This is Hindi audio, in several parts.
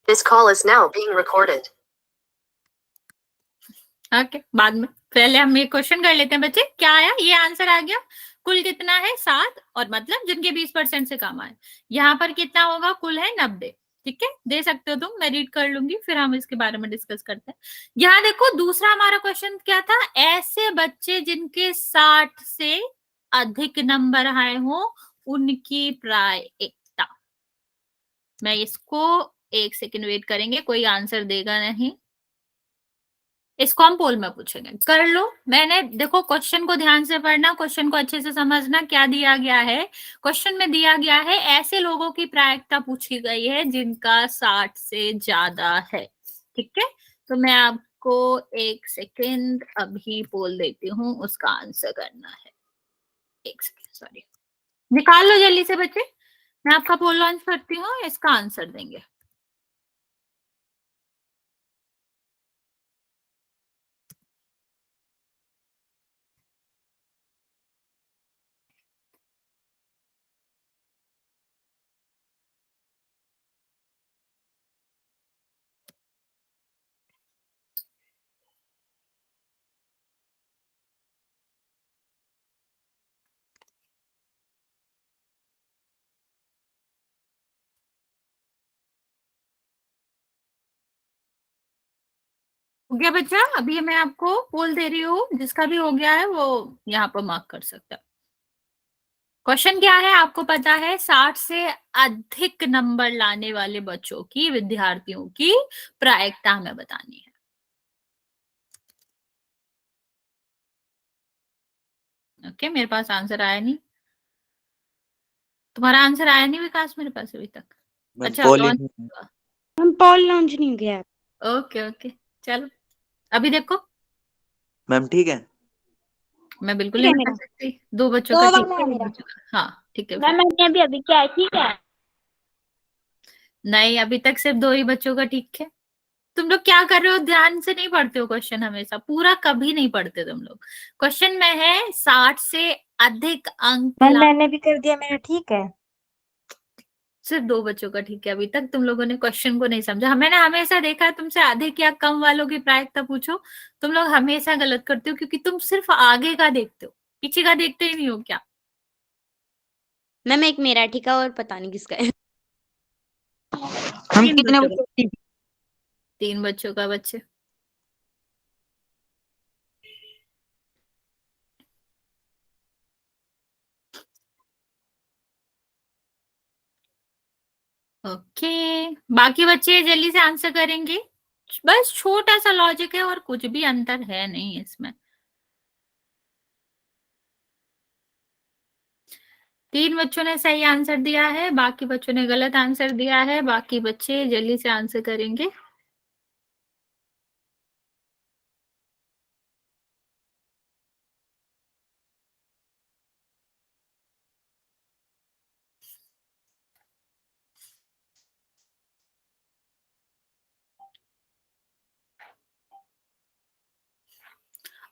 This call is now being recorded. Okay, बाद में पहले हम ये क्वेश्चन कर लेते हैं बच्चे। क्या आया? ये आंसर आ गया। कुल कितना है? 7, और मतलब जिनके 20% से कम आए। यहाँ पर कितना होगा? कुल है 90। ठीक है, दे सकते हो तुम, मैं रीड कर लूंगी, फिर हम इसके बारे में डिस्कस करते हैं। यहाँ देखो, दूसरा हमारा क्वेश्चन क्या था? ऐसे बच्चे जिनके 60 से अधिक नंबर आए हो, उनकी प्रायिकता। मैं इसको 1 सेकेंड वेट करेंगे, कोई आंसर देगा नहीं। इसको हम पोल में पूछेंगे। कर लो। मैंने देखो, क्वेश्चन को ध्यान से पढ़ना, क्वेश्चन को अच्छे से समझना। क्या दिया गया है? क्वेश्चन में दिया गया है ऐसे लोगों की प्रायिकता पूछी गई है जिनका 60 से ज्यादा है। ठीक है, तो मैं आपको 1 सेकेंड अभी पोल देती हूँ, उसका आंसर करना है। 1 सेकेंड, सॉरी। निकाल लो जल्दी से बच्चे, मैं आपका पोल लॉन्च करती हूँ, इसका आंसर देंगे। हो गया बच्चा? अभी मैं आपको पोल दे रही हूँ, जिसका भी हो गया है वो यहाँ पर मार्क कर सकता है। क्वेश्चन क्या है आपको पता है? 60 से अधिक नंबर लाने वाले बच्चों की, विद्यार्थियों की प्रायिकता हमें बतानी है। ओके, मेरे पास आंसर आया नहीं। तुम्हारा आंसर आया नहीं विकास मेरे पास अभी तक? अच्छा, लॉन्च हुआ। हम पोल लॉन्च नहीं किया। ओके ओके, चलो अभी देखो। मैम ठीक है? मैं बिल्कुल ठीक नहीं है बता मेरा। सकती। 2 बच्चों दो का ठीक वाला है, है 1 मेरा। बच्चों का। हाँ ठीक है। मैम मैंने अभी क्या है? ठीक है। नहीं, अभी तक सिर्फ 2 ही बच्चों का ठीक है। तुम लोग क्या कर रहे हो? ध्यान से नहीं पढ़ते हो क्वेश्चन, हमेशा पूरा कभी नहीं पढ़ते तुम लोग। क्वेश्चन में है 60 से अधिक अंक मैम मैंने भी कर दिया, मेरा ठीक है। सिर्फ 2 बच्चों का ठीक है। अभी तक तुम लोगों ने क्वेश्चन को नहीं समझा। मैंने हमेशा देखा है, तुमसे अधिक या कम वालों की प्रायिकता पूछो, तुम लोग हमेशा गलत करते हो, क्योंकि तुम सिर्फ आगे का देखते हो, पीछे का देखते ही नहीं हो क्या? मैम एक मेरा ठीक है और पता नहीं किसका है। हम कितने बच्चों का? 3 बच्चों का बच्चे। ओके, बाकी बच्चे जल्दी से आंसर करेंगे। बस छोटा सा लॉजिक है और कुछ भी अंतर है नहीं इसमें। 3 बच्चों ने सही आंसर दिया है, बाकी बच्चों ने गलत आंसर दिया है। बाकी बच्चे जल्दी से आंसर करेंगे।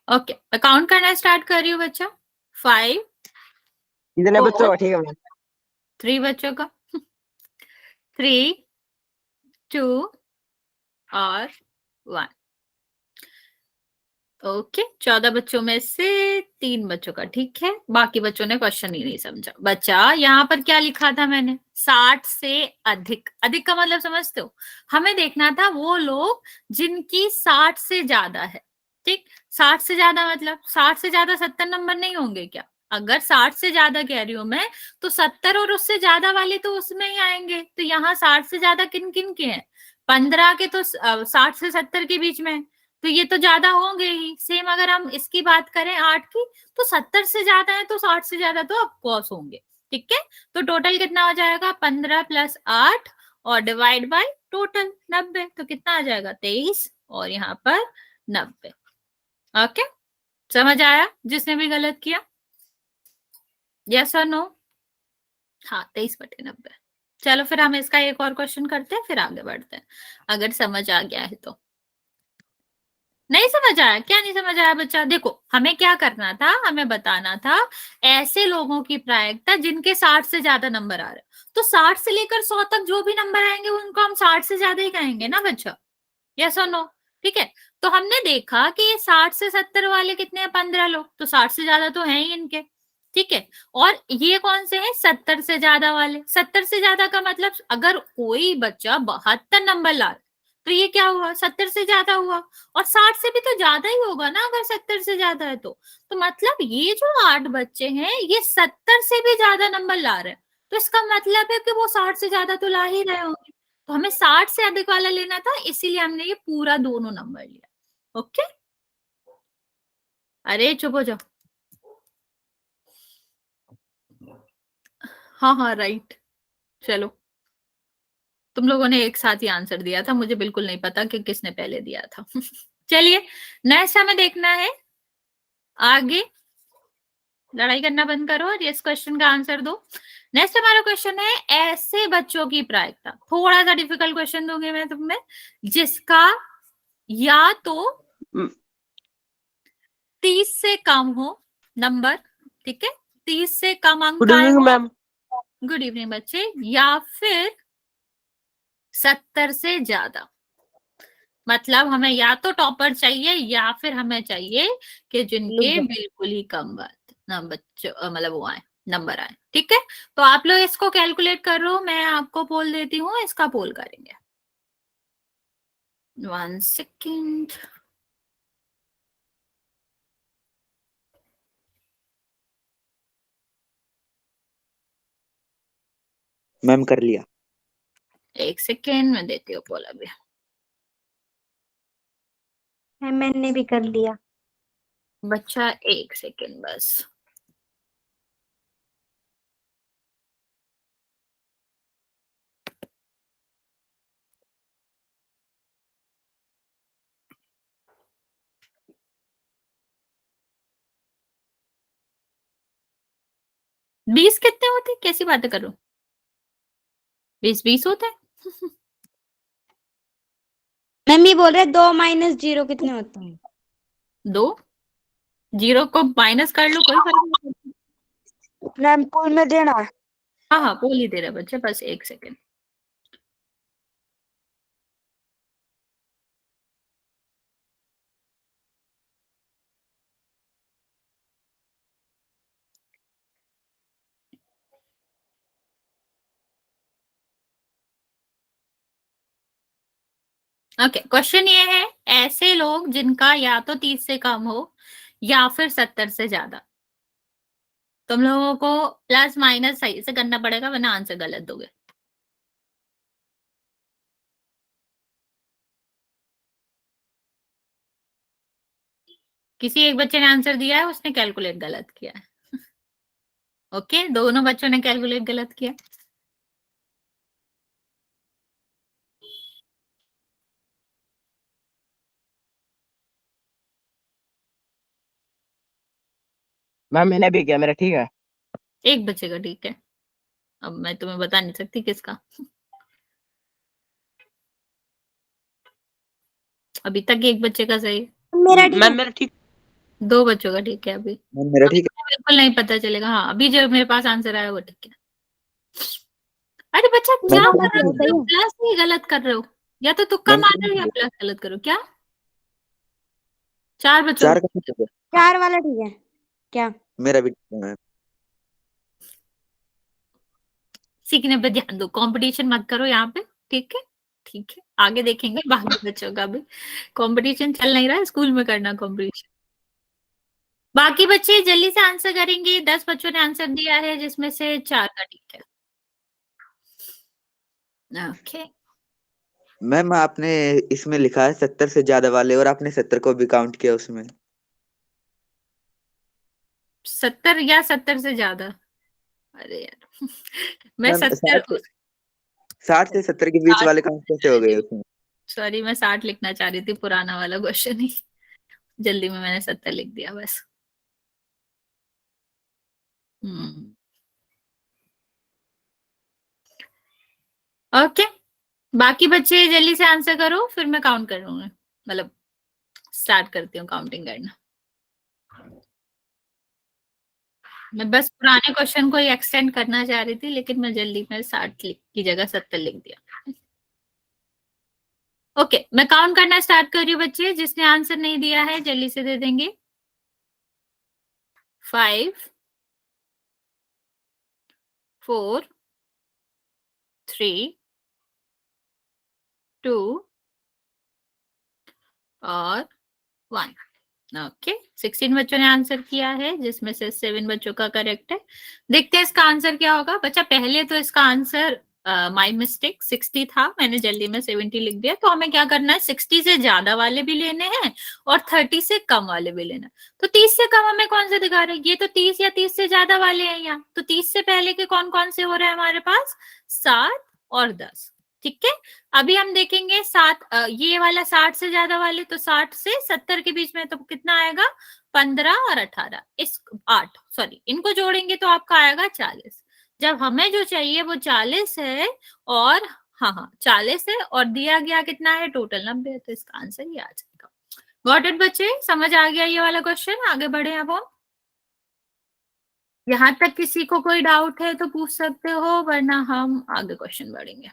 ओके, काउंट करना स्टार्ट कर रही हूँ बच्चा। 5, कितने बच्चों का? ठीक है मैम। 3 बच्चों का। 3, 2 और 1। ओके, 14 बच्चों में से 3 बच्चों का ठीक है, बाकी बच्चों ने क्वेश्चन ही नहीं समझा। बच्चा, यहाँ पर क्या लिखा था मैंने? 60 से अधिक। अधिक का मतलब समझते हो? हमें देखना था वो लोग जिनकी 60 से ज्यादा है। ठीक, 60 से ज्यादा मतलब 60 से ज्यादा 70 नंबर नहीं होंगे क्या? अगर 60 से ज्यादा कह रही हूं मैं, तो 70 और उससे ज्यादा वाले तो उसमें ही आएंगे। तो यहाँ 60 से ज्यादा किन किन के हैं? 15 के तो 60 से 70 के बीच में, तो ये तो ज्यादा होंगे ही। सेम अगर हम इसकी बात करें 8 की, तो 70 से ज्यादा है तो 60 से ज्यादा तो ऑफकोर्स होंगे। ठीक है, तो टोटल कितना हो जाएगा? 15 + 8 और डिवाइड बाय टोटल 90, तो कितना आ जाएगा? 23, और यहाँ पर 90। ओके, समझ आया जिसने भी गलत किया? यस और नो? हाँ, 23/90। चलो फिर हम इसका एक और क्वेश्चन करते हैं, फिर आगे बढ़ते हैं, अगर समझ आ गया है तो। नहीं समझ आया? क्या नहीं समझ आया बच्चा? देखो हमें क्या करना था, हमें बताना था ऐसे लोगों की प्रायिकता जिनके 60 से ज्यादा नंबर आ रहे हैं। तो 60 से लेकर 100 तक जो भी नंबर आएंगे उनको हम 60 से ज्यादा ही कहेंगे ना बच्चा, यस और नो? ठीक है, तो हमने देखा कि ये 60 से 70 वाले कितने हैं, 15 लोग, तो 60 से ज्यादा तो है ही इनके। ठीक है, और ये कौन से हैं, 70 से ज्यादा वाले। 70 से ज्यादा का मतलब अगर कोई बच्चा 72 नंबर ला रहा है, तो ये क्या हुआ, 70 से ज्यादा हुआ। और 60 से भी तो ज्यादा ही होगा ना अगर 70 से ज्यादा है तो मतलब ये जो 8 बच्चे हैं ये 70 से भी ज्यादा नंबर ला रहे हैं, तो इसका मतलब है कि वो 60 से ज्यादा तो ला ही रहे होंगे। तो हमें 60 से अधिक वाला लेना था, इसीलिए हमने ये पूरा दोनों नंबर लिया। ओके, अरे चुप हो जाओ। हाँ हाँ राइट, चलो तुम लोगों ने एक साथ ही आंसर दिया था, मुझे बिल्कुल नहीं पता कि किसने पहले दिया था। चलिए नेक्स्ट हमें देखना है आगे, लड़ाई करना बंद करो और इस क्वेश्चन का आंसर दो। नेक्स्ट हमारा क्वेश्चन है ऐसे बच्चों की प्रायिकता। थोड़ा सा डिफिकल्ट क्वेश्चन दूंगी मैं तुम्हें, जिसका या तो 30 से कम हो नंबर, ठीक है, 30 से कम अंक गुड आए इवनिंग हो। मैम। गुड इवनिंग बच्चे। या फिर 70 से ज्यादा, मतलब हमें या तो टॉपर चाहिए या फिर हमें चाहिए कि जिनके बिल्कुल ही कम बात नंबर मतलब वो आए, नंबर आए। ठीक है, तो आप लोग इसको कैलकुलेट करो, मैं आपको पोल देती हूँ, इसका पोल करेंगे। 1 सेकेंड। मैम कर लिया। 1 सेकेंड में देती हूँ पोल अभी। मैंने भी कर लिया। बच्चा 1 सेकेंड बस। बीस कितने होते हैं? कैसी बातें करो, 20 होते हैं। मैम ये बोल रहे 2 माइनस 0 कितने होते हैं? 2, 0 को माइनस कर लो, कोई फर्क नहीं पड़ता। मैम पोल में देना है। हाँ हाँ पोल ही दे रहे बच्चे, बस 1 सेकेंड। ओके, क्वेश्चन ये है ऐसे लोग जिनका या तो 30 से कम हो या फिर 70 से ज्यादा। तुम लोगों को प्लस माइनस सही से करना पड़ेगा वरना आंसर गलत दोगे। किसी एक बच्चे ने आंसर दिया है, उसने कैलकुलेट गलत किया है। ओके, दोनों बच्चों ने कैलकुलेट गलत किया। मैम मैंने भी किया, मेरा ठीक है। एक बच्चे का ठीक है, अब मैं तुम्हें बता नहीं सकती किसका। अभी तक एक बच्चे का सही, मेरा ठीक मैम है। मेरा ठीक। 2 बच्चों का ठीक है। अभी मैम मेरा अभी ठीक तो बिल्कुल नहीं पता चलेगा। हाँ अभी जो मेरे पास आंसर आया वो ठीक है। अरे बच्चा है। क्या मैम कर कौन रहे सा हो, सही मतलब है। प्लस ही गलत कर रहे हो, या तो तुक्का मैम मार कौन रहे हो या सा प्लस गलत करो। क्या 4 बच्चों चार का? का ठीक है। 4 वाला ठीक है क्या? मेरा भी ठीक है मैम। सीखने पे ध्यान दो, कंपटीशन मत करो यहाँ पे। ठीक है, ठीक है, आगे देखेंगे बाकी बच्चों का भी। कंपटीशन चल नहीं रहा है, स्कूल में करना कंपटीशन। बाकी बच्चे जल्दी से आंसर करेंगे। 10 बच्चों ने आंसर दिया है जिसमें से 4 का ठीक है। ओके, मैम आपने इसमें लिखा है 70 से ज्यादा वाले, और आपने 70 को भी काउंट किया उसमें। 70 या 70 से ज्यादा? अरे यार मैं मैम 70, 60 से 70 के बीच वाले काउंट कैसे हो गए उसमें? सॉरी मैं 60 लिखना चाह रही थी, पुराना वाला क्वेश्चन ही, जल्दी में मैंने 70 लिख दिया बस। हम्म, ओके, बाकी बच्चे जल्दी से आंसर करो फिर मैं काउंट करूंगी, मतलब स्टार्ट करती हूँ काउंटिंग करना। मैं बस पुराने क्वेश्चन को ही एक्सटेंड करना चाह रही थी, लेकिन मैं जल्दी में 60 की जगह 70 लिख दिया। ओके, मैं काउंट करना स्टार्ट कर रही हूँ बच्चे, जिसने आंसर नहीं दिया है जल्दी से दे देंगे। 5 4 3 2 और 1। ओके, 16 बच्चों ने आंसर किया है, जिसमें से 7 बच्चों का करेक्ट है। देखते हैं इसका आंसर क्या होगा। बच्चा पहले तो इसका आंसर माय मिस्टेक 60 था, मैंने जल्दी में 70 लिख दिया। तो हमें क्या करना है, 60 से ज्यादा वाले भी लेने हैं और 30 से कम वाले भी लेना। तो 30 से कम हमें कौन सा दिखा रहा है, ये तो 30 या 30 से ज्यादा वाले हैं यहाँ। तो 30 से पहले के कौन कौन से हो रहे हैं हमारे पास, 7 और 10। ठीक है, अभी हम देखेंगे 7, ये वाला 60 से ज्यादा वाले, तो 60 से 70 के बीच में तो कितना आएगा, 15 और 18, इस 8 सॉरी, इनको जोड़ेंगे तो आपका आएगा 40। जब हमें जो चाहिए वो 40 है, और हाँ 40 है, और दिया गया कितना है, टोटल 90 है, तो इसका आंसर ये आ जाएगा। गॉट इट बच्चे, समझ आ गया ये वाला क्वेश्चन। आगे बढ़े अब हम, यहां तक किसी को कोई डाउट है तो पूछ सकते हो, वरना हम आगे क्वेश्चन बढ़ेंगे।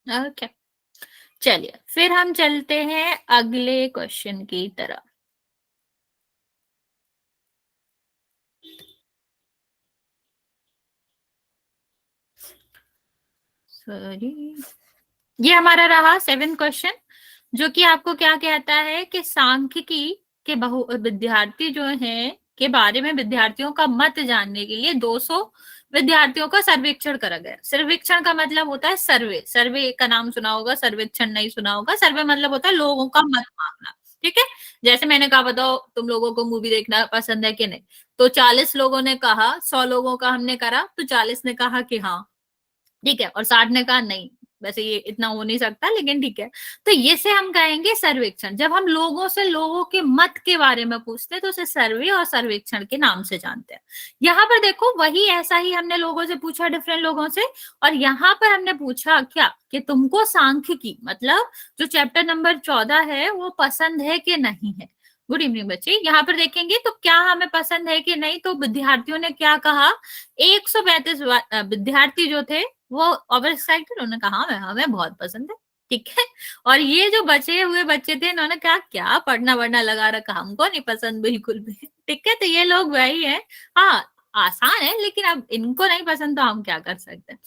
ओके, चलिए फिर हम चलते हैं अगले क्वेश्चन की तरफ। सॉरी, ये हमारा रहा 7 क्वेश्चन, जो कि आपको क्या कहता है कि सांख्यिकी के बहु विद्यार्थी जो हैं के बारे में विद्यार्थियों का मत जानने के लिए 200 विद्यार्थियों का सर्वेक्षण करा गया। सर्वेक्षण का मतलब होता है सर्वे, सर्वे का नाम सुना होगा, सर्वेक्षण नहीं सुना होगा। सर्वे मतलब होता है लोगों का मत मांगना। ठीक है, जैसे मैंने कहा बताओ तुम लोगों को मूवी देखना पसंद है कि नहीं, तो 40 लोगों ने कहा, 100 लोगों का हमने करा, तो 40 ने कहा कि हाँ। ठीक है, और 60 ने कहा नहीं, वैसे ये इतना हो नहीं सकता, लेकिन ठीक है। तो ये से हम कहेंगे सर्वेक्षण। जब हम लोगों से लोगों के मत के बारे में पूछते हैं तो उसे सर्वे और सर्वेक्षण के नाम से जानते हैं। यहाँ पर देखो, वही ऐसा ही हमने लोगों से पूछा, डिफरेंट लोगों से, और यहाँ पर हमने पूछा क्या, कि तुमको सांख्यिकी मतलब जो चैप्टर नंबर 14 है वो पसंद है कि नहीं है। गुड इवनिंग बच्चे, यहाँ पर देखेंगे तो क्या हमें पसंद है कि नहीं, तो विद्यार्थियों ने क्या कहा, 135 विद्यार्थी जो थे वो ओवर एक्साइटेड, उन्होंने कहा हमें बहुत पसंद है। ठीक है, और ये जो बचे हुए बच्चे थे, इन्होंने कहा क्या पढ़ना वढ़ना लगा रखा, हमको नहीं पसंद बिल्कुल भी। ठीक है, तो ये लोग वही है। हाँ, आसान है, लेकिन अब इनको नहीं पसंद तो हम क्या कर सकते हैं।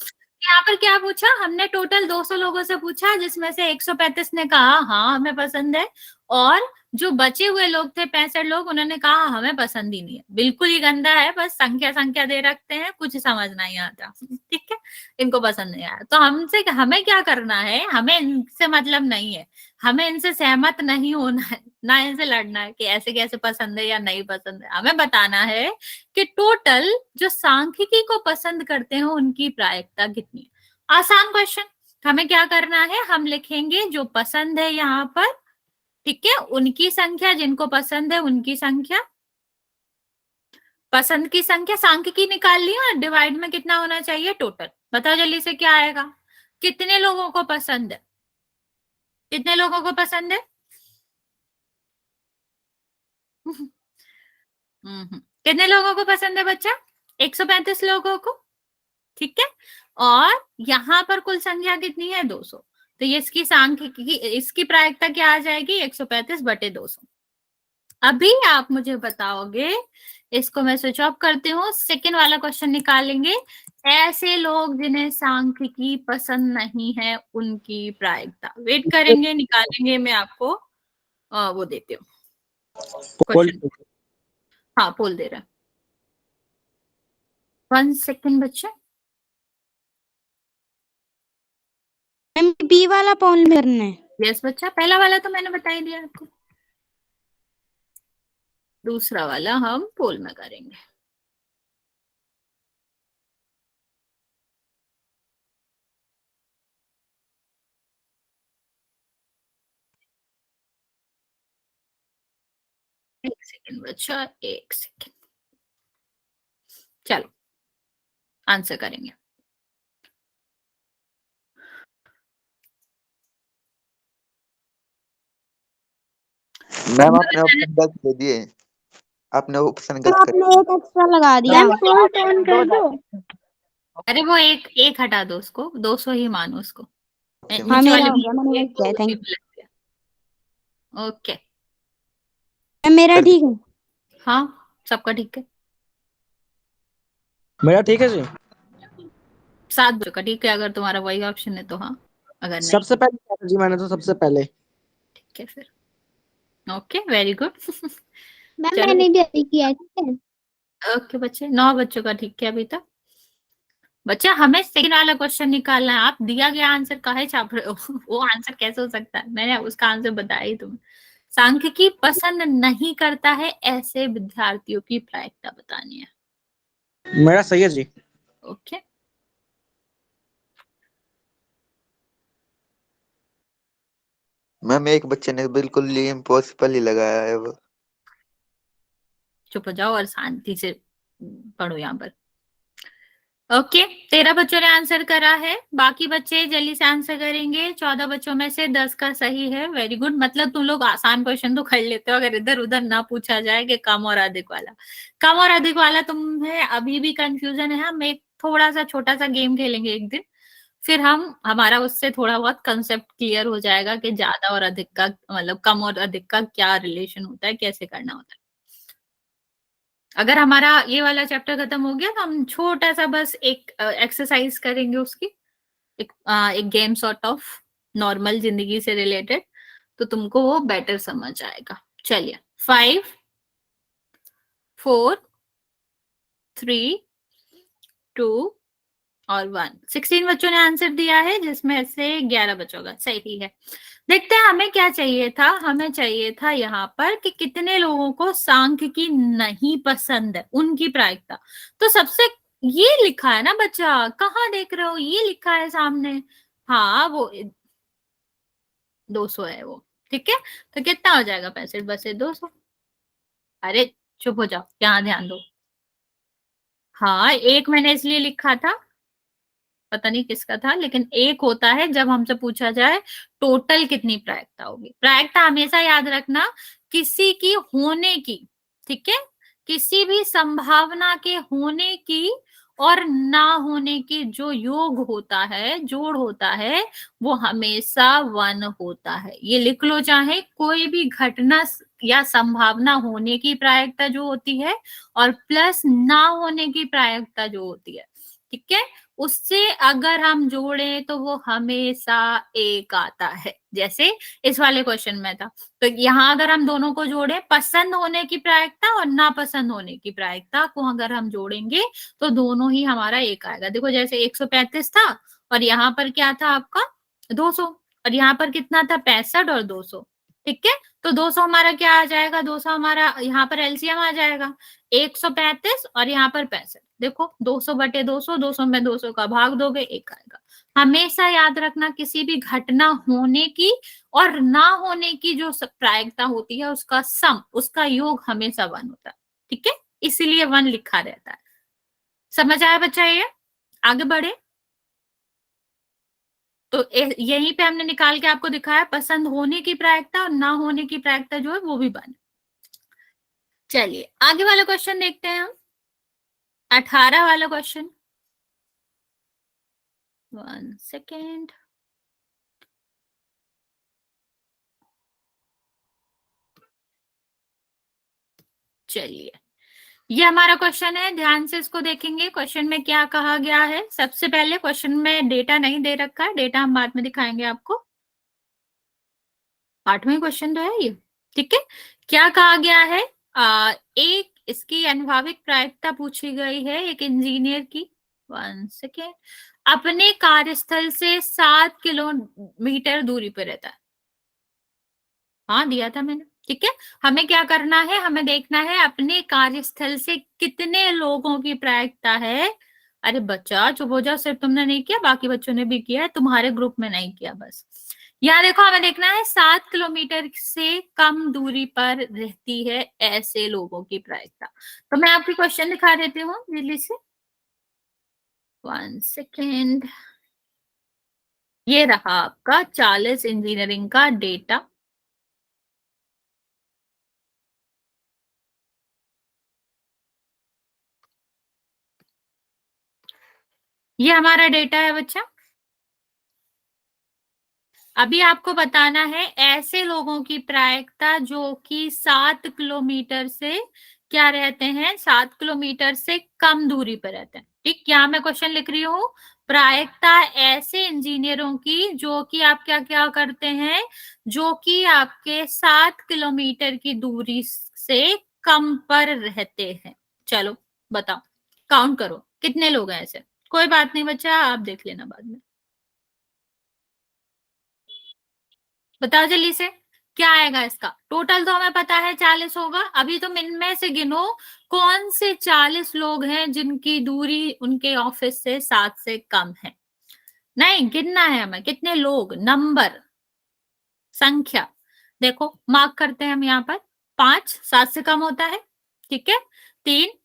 यहाँ पर क्या पूछा हमने, टोटल 200 लोगों से पूछा, जिसमें से 135 ने कहा हाँ हमें पसंद है, और जो बचे हुए लोग थे 65 लोग, उन्होंने कहा हमें पसंद ही नहीं है, बिल्कुल ही गंदा है, बस संख्या संख्या दे रखते हैं, कुछ समझ नहीं आता। ठीक है, इनको पसंद नहीं आया, तो हमसे हमें क्या करना है, हमें इनसे मतलब नहीं है, हमें इनसे सहमत नहीं होना है, ना इनसे लड़ना है कि ऐसे कैसे पसंद है या नहीं पसंद है। हमें बताना है कि टोटल जो सांख्यिकी को पसंद करते हैं उनकी प्रायिकता कितनी है। आसान क्वेश्चन। हमें क्या करना है, हम लिखेंगे जो पसंद है यहाँ पर, ठीक है, उनकी संख्या, जिनको पसंद है उनकी संख्या, पसंद की संख्या सांख्यिकी निकाल ली, और डिवाइड में कितना होना चाहिए, टोटल। बताओ जल्दी से क्या आएगा, कितने लोगों को पसंद है, कितने लोगों को पसंद है। कितने लोगों को पसंद है बच्चा, 135 लोगों को। ठीक है, और यहाँ पर कुल संख्या कितनी है, 200, तो ये इसकी सांख्यिकी, इसकी प्रायिकता क्या आ जाएगी, 135/200। अभी आप मुझे बताओगे, इसको मैं स्विच ऑफ करती हूँ, सेकेंड वाला क्वेश्चन निकालेंगे, ऐसे लोग जिन्हें सांख्यिकी पसंद नहीं है उनकी प्रायिकता। वेट करेंगे, निकालेंगे, मैं आपको वो देती हूँ क्वेश्चन। हाँ, पोल दे रहा है, 1 सेकेंड बच्चे। मैम बी वाला पोल करना है। यस बच्चा, पहला वाला तो मैंने बता ही दिया आपको, दूसरा वाला हम पोल में करेंगे। एक सेकेंड बच्चा, एक सेकेंड, चलो आंसर करेंगे। मैम आपने ऑप्शन गलत दे दिए, आपने ऑप्शन तो गलत कर आपने दिए। एक एक्स्ट्रा लगा दिया। मैम, फुल टर्न कर दो। अरे वो एक हटा दो, उसको 200 ही मानो उसको। ओके हाँ नीचे मेरा वाले हो गया, मैंने एक वही किया। को उसी थैंक में लग गया। Okay, you. मेरा कर ठीक है। हाँ सबका ठीक है। मेरा ठीक है जी। 7 बच्चों का ठीक है, अगर तुम्हारा वही ऑप्शन है तो हाँ, अगर नहीं सबसे पहले किया था जी मैंने तो, सबसे पहले। ठीक है फिर। Okay very good. मैम चलो मैंने भी अभी किया है, ठीक है। ओके बच्चे, 9 बच्चों का ठीक है अभी तक। बच्चा हमें सेकंड वाला क्वेश्चन निकालना है, आप दिया गया आंसर काहे छाप रहे हो? वो आंसर कैसे हो सकता है, मैंने उसका आंसर बताया ही तुम्हें। सांख्यिकी पसंद नहीं करता है ऐसे विद्यार्थियों की प्रायिकता बतानी है। मेरा सही है जी। ओके मैम एक बच्चे ने बिल्कुल ही इम्पॉसिबल ही लगाया है वो। चुप हो जाओ और शांति से पढ़ो यहाँ पर। ओके 13 बच्चों ने आंसर करा है, बाकी बच्चे जल्दी से आंसर करेंगे। 14 बच्चों में से 10 का सही है, वेरी गुड। मतलब तुम लोग आसान क्वेश्चन तो कर लेते हो, अगर इधर उधर ना पूछा जाए कि कम और अधिक वाला। कम और अधिक वाला तुम्हें अभी भी कंफ्यूजन है, हम एक थोड़ा सा छोटा सा गेम खेलेंगे एक दिन, फिर हमारा उससे थोड़ा बहुत कंसेप्ट क्लियर हो जाएगा कि ज्यादा और अधिक का मतलब कम और अधिक का क्या रिलेशन होता है, कैसे करना होता है। अगर हमारा ये वाला चैप्टर खत्म हो गया तो हम छोटा सा बस एक एक्सरसाइज करेंगे उसकी, एक गेम सॉर्ट ऑफ, नॉर्मल जिंदगी से रिलेटेड, तो तुमको वो बेटर समझ आएगा। चलिए 5 4 3 2 और 1। 16 बच्चों ने आंसर दिया है, जिसमें से 11 बच्चों का सही है। देखते हैं हमें क्या चाहिए था, हमें चाहिए था यहाँ पर कि कितने लोगों को सांख्यिकी नहीं पसंद है, उनकी प्रायिकता। तो सबसे ये लिखा है ना बच्चा, कहाँ देख रहे हो, ये लिखा है सामने। हाँ वो 200 है वो, ठीक है। तो कितना हो जाएगा 65 बसे 200। अरे चुप हो जाओ, यहाँ ध्यान दो। हाँ एक मैंने इसलिए लिखा था, पता नहीं किसका था, लेकिन एक होता है जब हमसे पूछा जाए टोटल कितनी प्रायिकता होगी। प्रायिकता हमेशा याद रखना किसी की होने की, ठीक है, किसी भी संभावना के होने की और ना होने की जो योग होता है, जोड़ होता है, वो हमेशा 1 होता है। ये लिख लो, चाहे कोई भी घटना या संभावना होने की प्रायिकता जो होती है और प्लस ना होने की प्रायिकता जो होती है, ठीक है, उससे अगर हम जोड़ें तो वो हमेशा 1 आता है। जैसे इस वाले क्वेश्चन में था, तो यहाँ अगर हम दोनों को जोड़ें, पसंद होने की प्रायिकता और नापसंद होने की प्रायिकता को अगर हम जोड़ेंगे तो दोनों ही हमारा 1 आएगा। देखो जैसे 135 था और यहाँ पर क्या था आपका 200, और यहाँ पर कितना था 65 और 200, ठीक है। तो 200 हमारा क्या आ जाएगा, 200 हमारा यहाँ पर एलसीएम आ जाएगा 135 और यहाँ पर 65। देखो 200 बटे 200, 200 में 200 का भाग दोगे 1 आएगा। हमेशा याद रखना किसी भी घटना होने की और ना होने की जो प्रायिकता होती है उसका सम, उसका योग हमेशा 1 होता है, ठीक है, इसीलिए 1 लिखा रहता है। समझ आया बच्चा, ये आगे बढ़े। तो यहीं पे हमने निकाल के आपको दिखाया पसंद होने की प्रायिकता और ना होने की प्रायिकता जो है वो भी 1। चलिए आगे वाला क्वेश्चन देखते हैं हम, 18 वाला क्वेश्चन। 1 सेकेंड। चलिए ये हमारा क्वेश्चन है, ध्यान से इसको देखेंगे। क्वेश्चन में क्या कहा गया है, सबसे पहले क्वेश्चन में डेटा नहीं दे रखा है, डेटा हम बाद में दिखाएंगे आपको। 8वां क्वेश्चन तो है ये, ठीक है। क्या कहा गया है, एक इसकी अनुभाविक प्रायिकता पूछी गई है एक इंजीनियर की। 1 सेकेंड। अपने कार्यस्थल से 7 किलोमीटर दूरी पर रहता है। हाँ दिया था मैंने, ठीक है। हमें क्या करना है, हमें देखना है अपने कार्यस्थल से कितने लोगों की प्रायिकता है। अरे बच्चा चुप हो जाओ, सिर्फ तुमने नहीं किया, बाकी बच्चों ने भी किया है, तुम्हारे ग्रुप में नहीं किया बस। यहाँ देखो हमें देखना है 7 किलोमीटर से कम दूरी पर रहती है ऐसे लोगों की प्रायिकता। तो मैं आपकी क्वेश्चन दिखा देती हूँ जल्दी से। 1 सेकेंड। ये रहा आपका 40 इंजीनियरिंग का डेटा। ये हमारा डेटा है बच्चा। अभी आपको बताना है ऐसे लोगों की प्रायिकता जो कि 7 किलोमीटर से क्या रहते हैं, 7 किलोमीटर से कम दूरी पर रहते हैं। ठीक, यहाँ मैं क्वेश्चन लिख रही हूँ, प्रायिकता ऐसे इंजीनियरों की जो कि आप क्या क्या करते हैं, जो कि आपके 7 किलोमीटर की दूरी से कम पर रहते हैं। चलो बताओ, काउंट करो कितने लोग हैं ऐसे। कोई बात नहीं बच्चा, आप देख लेना बाद में। बताओ जल्दी से क्या आएगा इसका। टोटल तो हमें पता है 40 होगा, अभी तुम इनमें से गिनो कौन से 40 लोग हैं जिनकी दूरी उनके ऑफिस से 7 से कम है। नहीं, गिनना है हमें कितने लोग, नंबर, संख्या। देखो मार्क करते हैं हम यहाँ पर, 5 7 से कम होता है, ठीक है, 3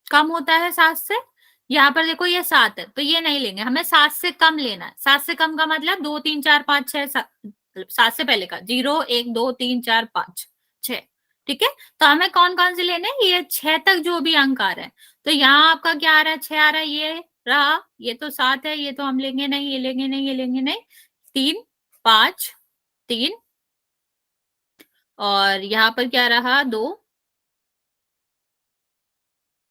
कम होता है 7 से, यहाँ पर देखो ये 7 है तो ये नहीं लेंगे, हमें 7 से कम लेना है। 7 से कम का मतलब 2 3 4 5 6 7 से पहले का 0 1 2 3 4 5 6, ठीक है। तो हमें कौन कौन से लेने हैं, ये 6 तक जो भी अंक आ रहे हैं। तो यहाँ आपका क्या आ रहा है, 6 आ रहा है, ये रहा, ये तो 7 है, ये तो हम लेंगे नहीं, ये लेंगे नहीं, ये लेंगे नहीं, 3 5 3, और यहाँ पर क्या रहा 2,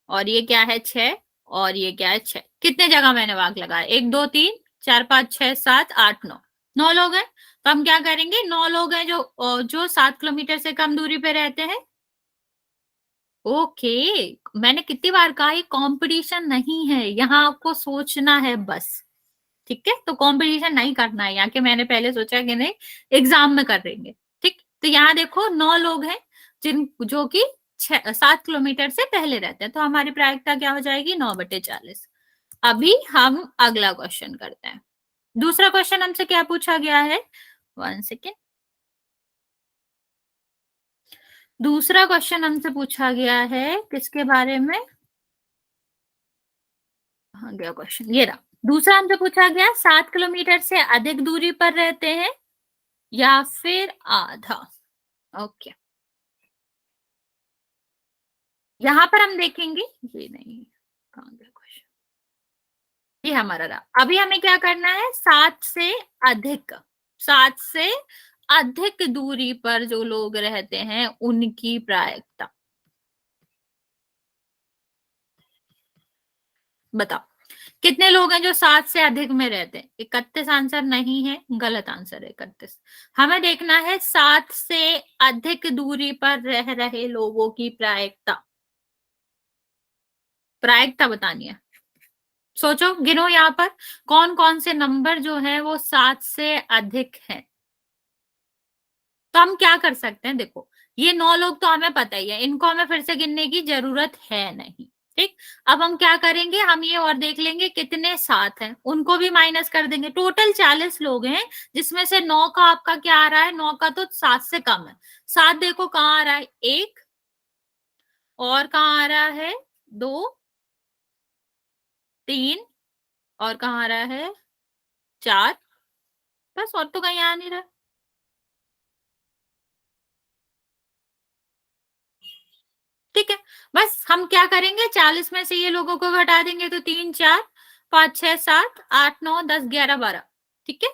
और ये क्या है 6, और ये क्या है 6। कितने जगह मैंने वाक लगाया, 1 2 3 4 5 6 7 8 9, 9 लोग हैं। तो हम क्या करेंगे, 9 लोग हैं जो 7 किलोमीटर से कम दूरी पे रहते हैं। ओके, मैंने कितनी बार कहा ये कंपटीशन नहीं है, यहाँ आपको सोचना है बस, ठीक है। तो कंपटीशन नहीं करना है यहाँ के, मैंने पहले सोचा कि नहीं एग्जाम में कर देंगे, ठीक। तो यहाँ देखो 9 लोग हैं जिन जो कि 7 किलोमीटर से पहले रहते हैं, तो हमारी प्रायिकता क्या हो जाएगी, 9/40। अभी हम अगला क्वेश्चन करते हैं। दूसरा क्वेश्चन हमसे क्या पूछा गया है, 1 सेकेंड। दूसरा क्वेश्चन हमसे पूछा गया है किसके बारे में, हाँ गया क्वेश्चन, ये रहा। दूसरा हमसे पूछा गया 7 किलोमीटर से अधिक दूरी पर रहते हैं या फिर आधा। ओके, यहां पर हम देखेंगे, ये नहीं, कहां गया क्वेश्चन, ये हमारा रहा। अभी हमें क्या करना है, 7 से अधिक, 7 से अधिक दूरी पर जो लोग रहते हैं उनकी प्रायिकता बताओ। कितने लोग हैं जो 7 से अधिक में रहते हैं, 31 आंसर नहीं है, गलत आंसर है 31। हमें देखना है 7 से अधिक दूरी पर रह रहे लोगों की प्रायिकता, प्रायिकता बतानी है। सोचो, गिनो यहाँ पर कौन कौन से नंबर जो है वो 7 से अधिक है। तो हम क्या कर सकते हैं, देखो ये 9 लोग तो हमें पता ही है, इनको हमें फिर से गिनने की जरूरत है नहीं, ठीक। अब हम क्या करेंगे, हम ये और देख लेंगे कितने 7 हैं, उनको भी माइनस कर देंगे। टोटल 40 लोग हैं जिसमें से 9 का आपका क्या आ रहा है, 9 का तो 7 से कम है। 7 देखो कहाँ आ रहा है, 1, और कहाँ आ रहा है 2 3, और कहाँ आ रहा है 4, बस, और तो कहीं आ नहीं रहा। ठीक है, बस हम क्या करेंगे, 40 में से ये लोगों को घटा देंगे, तो 3 4 5 6 7 8 9 10 11 12, ठीक है।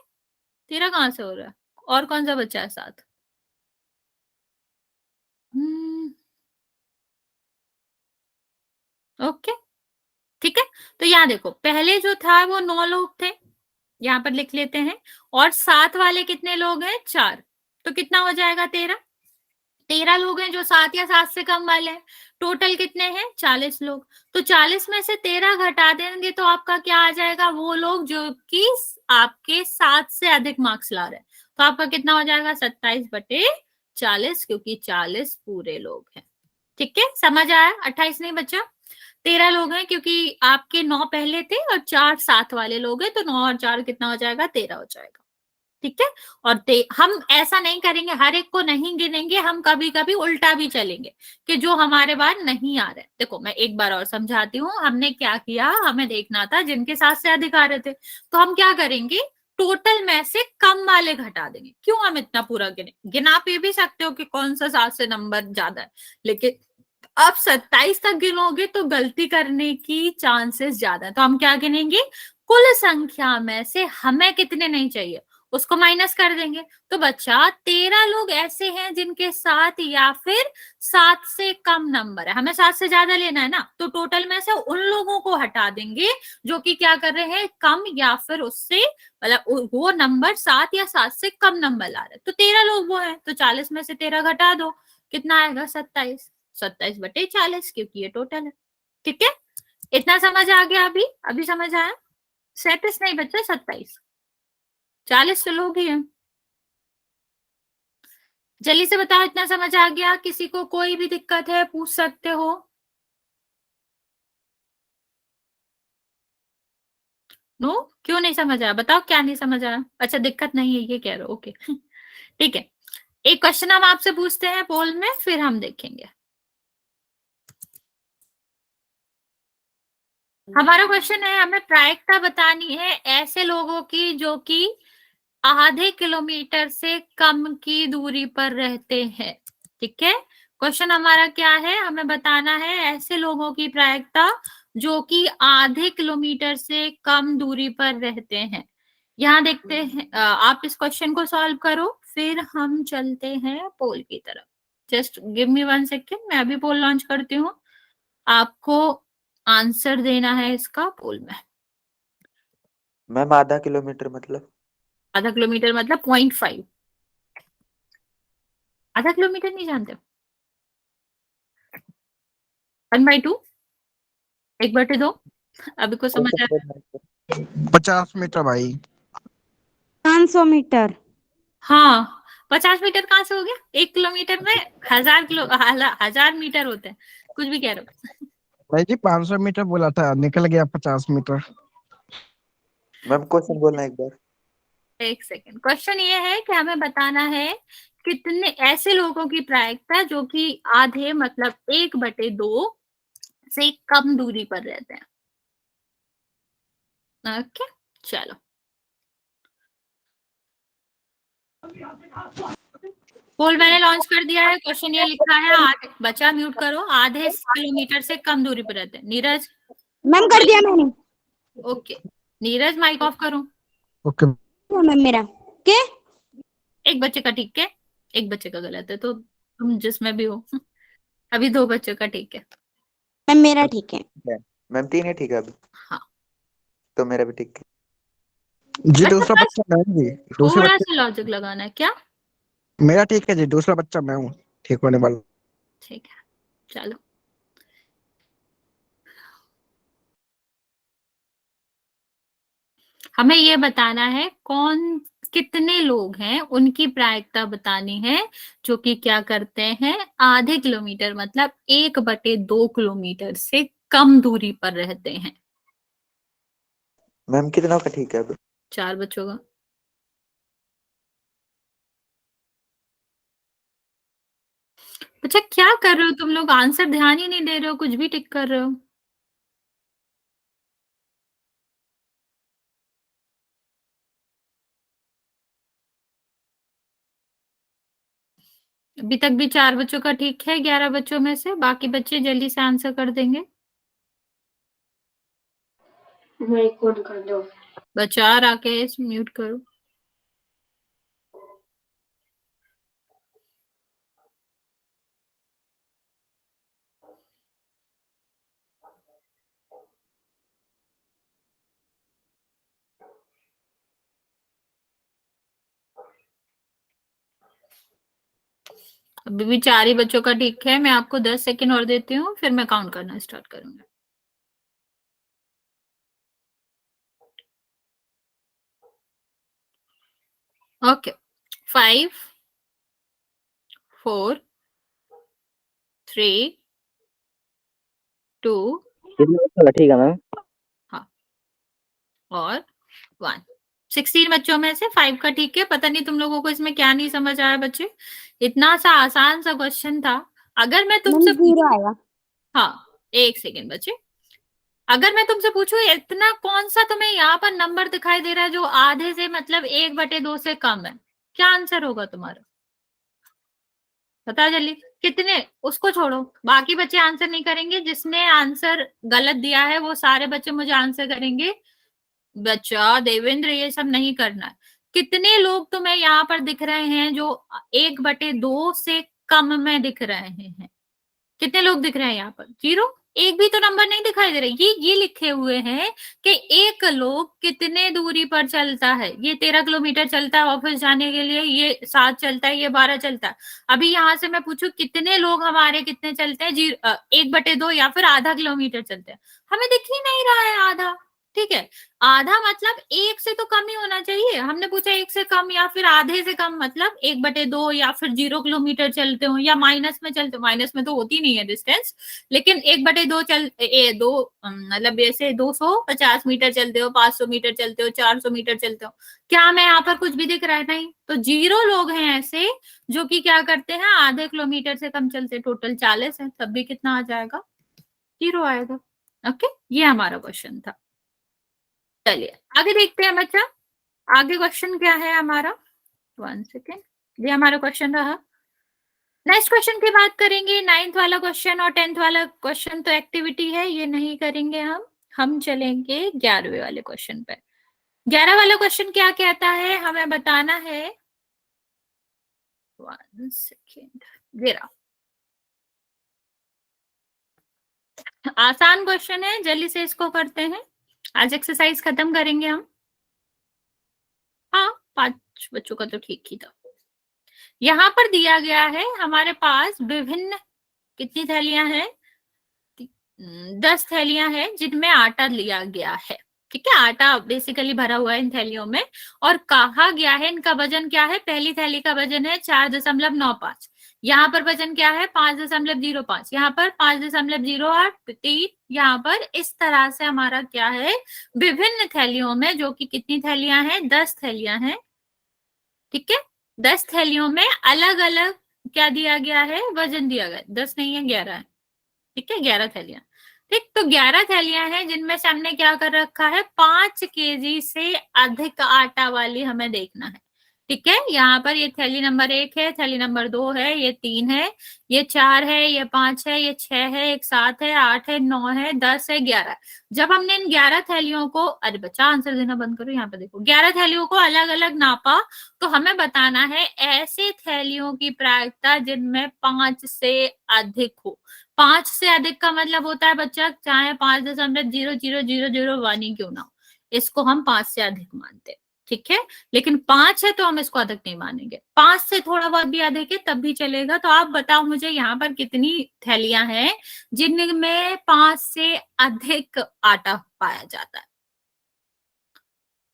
13 कहाँ से हो रहा है, और कौन सा बचा है 7, ओके, ठीक है। तो यहाँ देखो पहले जो था वो 9 लोग थे, यहाँ पर लिख लेते हैं, और 7 वाले कितने लोग हैं, 4, तो कितना हो जाएगा 13। 13 लोग हैं जो 7 या 7 से कम वाले हैं, टोटल कितने हैं 40 लोग। तो 40 में से 13 घटा देंगे तो आपका क्या आ जाएगा, वो लोग जो कि आपके 7 से अधिक मार्क्स ला रहे हैं। तो आपका कितना हो जाएगा, 27/40, क्योंकि 40 पूरे लोग हैं, ठीक है। समझ आया, 28 नहीं बचा, 13 लोग हैं क्योंकि आपके 9 पहले थे और 4 7 वाले लोग हैं, तो 9 और 4 कितना हो जाएगा, 13 हो जाएगा, ठीक है। और हम ऐसा नहीं करेंगे, हर एक को नहीं गिनेंगे, हम कभी कभी उल्टा भी चलेंगे कि जो हमारे बाद नहीं आ रहे। देखो मैं एक बार और समझाती हूँ, हमने क्या किया, हमें देखना था जिनके 7 से अधिक आ रहे थे, तो हम क्या करेंगे, टोटल में से कम वाले घटा देंगे। क्यों हम इतना पूरा गिना पे भी सकते हो कि कौन सा 7 से नंबर ज्यादा है, लेकिन अब 27 तक गिनोगे तो गलती करने की चांसेस ज्यादा है, तो हम क्या गिनेंगे, कुल संख्या में से हमें कितने नहीं चाहिए उसको माइनस कर देंगे। तो बच्चा 13 लोग ऐसे हैं जिनके साथ या फिर 7 से कम नंबर है, हमें 7 से ज्यादा लेना है ना, तो टोटल में से उन लोगों को हटा देंगे जो कि क्या कर रहे हैं, कम या फिर उससे मतलब वो नंबर 7 या 7 से कम नंबर ला रहे हैं। तो 13 लोग वो हैं, तो 40 में से 13 घटा दो, कितना आएगा 27, 27/40, क्योंकि ये टोटल है। ठीक है, इतना समझ आ गया? अभी समझ आया? 37 नहीं बच्चे, 27, 40 तो लोग ही हैं। जल्दी से बताओ, इतना समझ आ गया? किसी को कोई भी दिक्कत है पूछ सकते हो। नो, क्यों नहीं समझ आया? बताओ क्या नहीं समझ आया? अच्छा, दिक्कत नहीं है ये कह रहे हो, ओके। ठीक है, एक क्वेश्चन हम आपसे पूछते हैं पोल में, फिर हम देखेंगे। हमारा क्वेश्चन है, हमें प्रायिकता बतानी है ऐसे लोगों की जो कि आधे किलोमीटर से कम की दूरी पर रहते हैं। ठीक है, क्वेश्चन हमारा क्या है, हमें बताना है ऐसे लोगों की प्रायिकता जो कि आधे किलोमीटर से कम दूरी पर रहते हैं। यहाँ देखते हैं, आप इस क्वेश्चन को सॉल्व करो, फिर हम चलते हैं पोल की तरफ। जस्ट गिव मी 1 सेकेंड, मैं अभी पोल लॉन्च करती हूँ, आपको आंसर देना है इसका पोल में। मैम आधा किलोमीटर मतलब? आधा किलोमीटर मतलब 0.5। आधा किलोमीटर नहीं जानते? 1/2, 1/2। अभी को समझ आया? 50 मीटर भाई। 500 मीटर। हाँ, 50 मीटर कहाँ से हो गया? 1 किलोमीटर में 1000 मीटर होते हैं, कुछ भी कह रहे हो। भाई जी 500 मीटर बोला था, निकल गया 50 मीटर। मैम क्वेश्चन बोलना एक बार। एक सेकेंड, क्वेश्चन ये है कि हमें बताना है कितने ऐसे लोगों की प्रायिकता जो कि आधे मतलब 1/2 से कम दूरी पर रहते हैं। ओके, चलो पोल मैंने लॉन्च कर दिया है। क्वेश्चन ये लिखा है, बच्चा म्यूट करो, आधे किलोमीटर से कम दूरी पर रहते हैं। नीरज, मैम कर दिया मैंने। ओके, नीरज माइक ऑफ करो। ओके मैम मेरा के एक बच्चे का ठीक है, एक बच्चे का गलत है, तो तुम जिसमें भी हो। अभी 2 बच्चों का ठीक है। मैम मेरा ठीक है। मैम 3 है, ठीक है अभी। हाँ, तो मेरा भी ठीक है जी। अच्छा, दूसरा बस बच्चा मैं हूँ जी। दूसरे थोड़ा बच्चे सा लॉजिक लगाना है क्या? मेरा ठीक है जी, दूसरा बच्चा मैं हूँ ठीक होने वाला। ठीक है, चलो हमें ये बताना है कौन कितने लोग हैं, उनकी प्रायिकता बतानी है जो कि क्या करते हैं, आधे किलोमीटर मतलब 1/2 किलोमीटर से कम दूरी पर रहते हैं। मैम कितना का ठीक है अभी? 4 बच्चों का। अच्छा, क्या कर रहे हो तुम लोग? आंसर ध्यान ही नहीं दे रहे हो, कुछ भी टिक कर रहे हो। अभी तक भी 4 बच्चों का ठीक है, 11 बच्चों में से। बाकी बच्चे जल्दी से आंसर कर देंगे। रिकॉर्ड कर दो। बच्चा राकेश म्यूट करो। अभी भी 4 ही बच्चों का ठीक है, मैं आपको 10 सेकेंड और देती हूँ, फिर मैं काउंट करना स्टार्ट करूंगी। ओके, 5 4 3 2 ठीक है मैम। हाँ, और 1। 16 बच्चों में से 5 का ठीक है। पता नहीं तुम लोगों को इसमें क्या नहीं समझ आया बच्चे, इतना सा आसान सा क्वेश्चन था। अगर मैं तुमसे जीरो पूछूं, आएगा। हाँ एक सेकेंड बच्चे, अगर मैं तुमसे पूछूं इतना कौन सा तुम्हें यहाँ पर नंबर दिखाई दे रहा है जो आधे से मतलब 1/2 से कम है, क्या आंसर होगा तुम्हारा? बताओ जल्दी, कितने? उसको छोड़ो, बाकी बच्चे आंसर नहीं करेंगे। जिसने आंसर गलत दिया है वो सारे बच्चे मुझे आंसर करेंगे बच्चा देवेंद्र ये सब नहीं करना है। कितने लोग तुम्हें यहाँ पर दिख रहे हैं जो 1/2 से कम में दिख रहे हैं? कितने लोग दिख रहे हैं यहाँ पर? 0। एक भी तो नंबर नहीं दिखाई दे रहा। ये लिखे हुए हैं कि एक लोग कितने दूरी पर चलता है। ये 13 किलोमीटर चलता है ऑफिस जाने के लिए, ये 7 चलता है, ये 12 चलता है। अभी यहाँ से मैं पूछू कितने लोग हमारे कितने चलते हैं? 1/2 या फिर आधा किलोमीटर चलते हैं। हमें दिख ही नहीं रहा है आधा। ठीक है, आधा मतलब 1 से तो कम ही होना चाहिए। हमने पूछा 1 से कम या फिर आधे से कम, मतलब 1/2 या फिर 0 किलोमीटर चलते हो या माइनस में चलते हो। माइनस में तो होती नहीं है डिस्टेंस, लेकिन 1/2 मतलब जैसे 250 मीटर चलते हो, 500 मीटर चलते हो, 400 मीटर चलते हो। क्या हमें यहाँ पर कुछ भी दिख रहा है? नहीं। तो 0 लोग हैं ऐसे जो कि क्या करते हैं, आधे किलोमीटर से कम चलते। टोटल 40 है, तब भी कितना आ जाएगा? 0 आएगा। ओके, ये हमारा क्वेश्चन था। चलिए आगे देखते हैं बच्चा, आगे क्वेश्चन क्या है हमारा। 1 सेकेंड, ये हमारा क्वेश्चन रहा। नेक्स्ट क्वेश्चन की बात करेंगे। 9th वाला क्वेश्चन और 10th वाला क्वेश्चन तो एक्टिविटी है, ये नहीं करेंगे हम चलेंगे 11वें वाले क्वेश्चन पे। 11 वाला क्वेश्चन क्या कहता है, हमें बताना है। 1 सेकेंड, जरा आसान क्वेश्चन है, जल्दी से इसको करते हैं। आज एक्सरसाइज खत्म करेंगे हम। हाँ, 5 बच्चों का तो ठीक ही था। यहाँ पर दिया गया है हमारे पास विभिन्न, कितनी थैलियां हैं? 10 थैलियां हैं जिनमें आटा लिया गया है। ठीक है, आटा बेसिकली भरा हुआ है इन थैलियों में, और कहा गया है इनका वजन क्या है। पहली थैली का वजन है 4.95, यहाँ पर वजन क्या है 5.05, यहाँ पर 5.08, यहाँ पर इस तरह से हमारा क्या है, विभिन्न थैलियों में, जो कि कितनी थैलियां हैं, 10 थैलियां हैं। ठीक है, 10 थैलियों में अलग अलग क्या दिया गया है, वजन दिया गया। 10 नहीं है, 11 है। ठीक है, 11 थैलियां। ठीक, तो 11 थैलियां हैं जिनमें से हमने क्या कर रखा है, 5 केजी से अधिक आटा वाली हमें देखना है। ठीक है, यहाँ पर ये थैली नंबर 1 है, थैली नंबर 2 है, ये 3 है, ये 4 है, ये 5 है, ये 6 है, एक 7 है, 8 है, 9 है, 10 है, 11। जब हमने इन 11 थैलियों को, अरे बच्चा आंसर देना बंद करो, यहाँ पे देखो, 11 थैलियों को अलग अलग नापा, तो हमें बताना है ऐसे थैलियों की प्रायिकता जिनमें 5 से अधिक हो। 5 से अधिक का मतलब होता है बच्चा, चाहे 5.000001 ही क्यों ना हो, इसको हम 5 से अधिक मानते हैं। ठीक है, लेकिन 5 है तो हम इसको अधिक नहीं मानेंगे। 5 से थोड़ा बहुत भी अधिक है तब भी चलेगा। तो आप बताओ मुझे यहाँ पर कितनी थैलियां हैं जिनमें 5 से अधिक आटा पाया जाता है।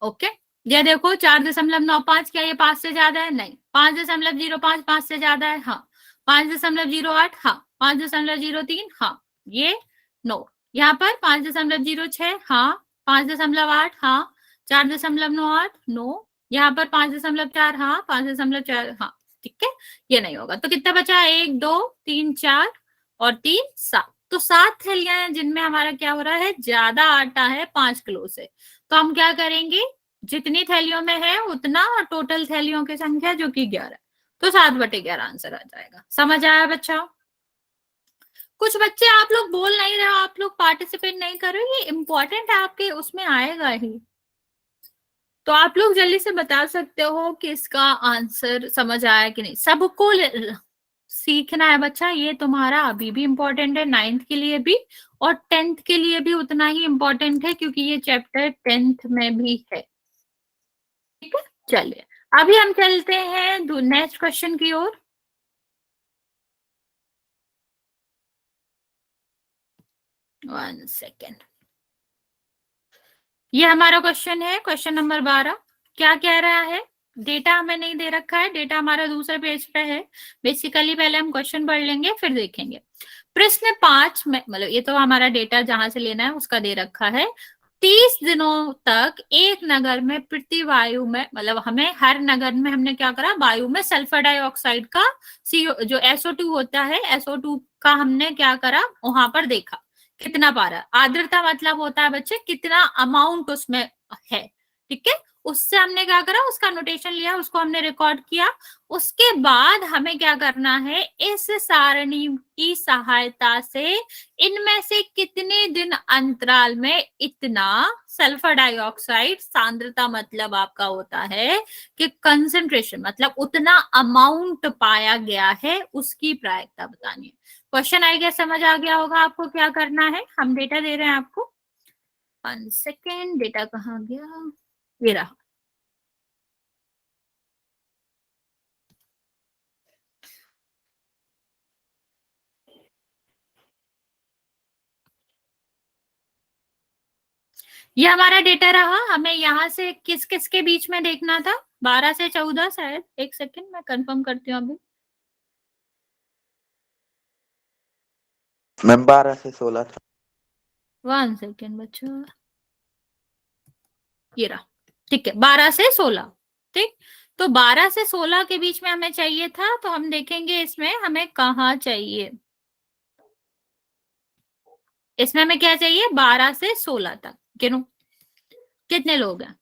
ओके, ये देखो 4.95, क्या ये 5 से ज्यादा है? नहीं। 5.05 5 से ज्यादा है? हाँ। 5.08, हाँ। 5.03, हाँ। ये 9। यहाँ पर 5.06, हाँ। 5.8, हाँ। 4.98, 9। यहाँ पर 5.4, हाँ। 5.4, हाँ। ठीक है, ये नहीं होगा। तो कितना बचा? 1 2 3 4 और 3 7। तो 7 थैलियां हैं जिनमें हमारा क्या हो रहा है, ज्यादा आटा है 5 किलो से। तो हम क्या करेंगे, जितनी थैलियों में है उतना, और टोटल थैलियों की संख्या जो कि 11, तो 7/11 आंसर आ जाएगा। समझ आया बच्चा? कुछ बच्चे आप लोग बोल नहीं रहे हो, आप लोग पार्टिसिपेट नहीं कर रहे हो, ये इंपॉर्टेंट है, आपके उसमें आएगा ही। तो आप लोग जल्दी से बता सकते हो कि इसका आंसर समझ आया कि नहीं। सबको सीखना है बच्चा, ये तुम्हारा अभी भी इम्पोर्टेंट है, 9th के लिए भी और 10th के लिए भी उतना ही इम्पोर्टेंट है, क्योंकि ये चैप्टर 10th में भी है। ठीक है, चलिए अभी हम चलते हैं नेक्स्ट क्वेश्चन की ओर। वन सेकेंड, ये हमारा क्वेश्चन है, क्वेश्चन नंबर 12। क्या कह रहा है, डेटा हमें नहीं दे रखा है, डेटा हमारा दूसरे पेज पे है। बेसिकली पहले हम क्वेश्चन पढ़ लेंगे फिर देखेंगे। प्रश्न 5 में, मतलब ये तो हमारा डेटा जहां से लेना है उसका दे रखा है। 30 दिनों तक एक नगर में प्रति वायु में, मतलब हमें हर नगर में हमने क्या करा, वायु में सल्फर डाइऑक्साइड का CO जो SO2 होता है, SO2 का हमने क्या करा, वहां पर देखा कितना पारा। आर्द्रता मतलब होता है बच्चे कितना अमाउंट उसमें है। ठीक है, उससे हमने क्या करा, उसका नोटेशन लिया, उसको हमने रिकॉर्ड किया। उसके बाद हमें क्या करना है, इस सारणी की सहायता से इनमें से कितने दिन अंतराल में इतना सल्फर डाइऑक्साइड सांद्रता, मतलब आपका होता है कि कंसंट्रेशन, मतलब उतना अमाउंट पाया गया है, उसकी प्रायिकता बतानी है। क्वेश्चन आई गया, समझ आ गया होगा आपको क्या करना है। हम डेटा दे रहे हैं आपको, 1 सेकेंड, डेटा कहाँ गया, ये रहा। ये हमारा डेटा रहा। हमें यहाँ से किस किस के बीच में देखना था, 12 से 14 शायद। एक सेकेंड मैं कंफर्म करती हूँ अभी। मैम 12 से 16 था। 1 सेकेंड बच्चों, ये रहा, ठीक है, 12 से 16। ठीक, तो 12 से 16 के बीच में हमें चाहिए था, तो हम देखेंगे इसमें हमें कहाँ चाहिए। इसमें हमें क्या चाहिए, 12 से 16 तक गिनो कितने लोग हैं।